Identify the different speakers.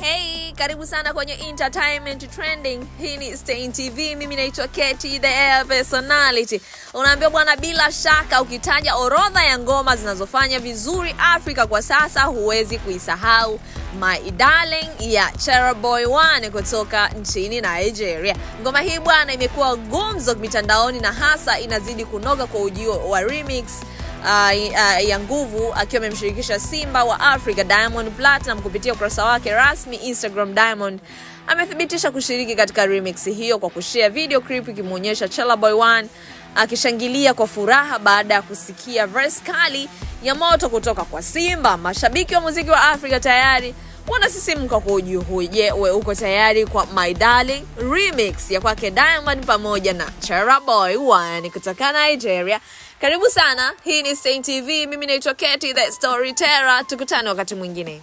Speaker 1: Hey, karibu sana kwenye Entertainment Trending. Hii ni Stain TV, mimi naitwa Katie the Air Personality. Unaambia bwana, bila shaka ukitaja orodha ya ngoma zinazofanya vizuri Afrika kwa sasa, huwezi kuisahau My Darling ya Cherubboy 1 kutoka nchini Nigeria. Ngoma hii bwana imekuwa gumzo mitandaoni na hasa inazidi kunoga kwa ujio wa remix ya nguvu akiwa amemshirikisha Simba wa Africa Diamond Platnumz kupitia ukurasa wake rasmi Instagram. Diamond amethibitisha kushiriki katika remix hiyo kwa kushare video clip ikimuonyesha Cherubboy 1 akishangilia kwa furaha baada ya kusikia verse kali ya moto kutoka kwa Simba. Mashabiki wa muziki wa Afrika tayari wanasisimka kwa ujio huu. Je, wewe uko tayari kwa My Darling remix ya kwake Diamond pamoja na Cherubboy 1 kutoka Nigeria? Karibu sana, hii ni Stain TV, mimi naitwa Katie the Storyteller. Tukutane wakati mwingine.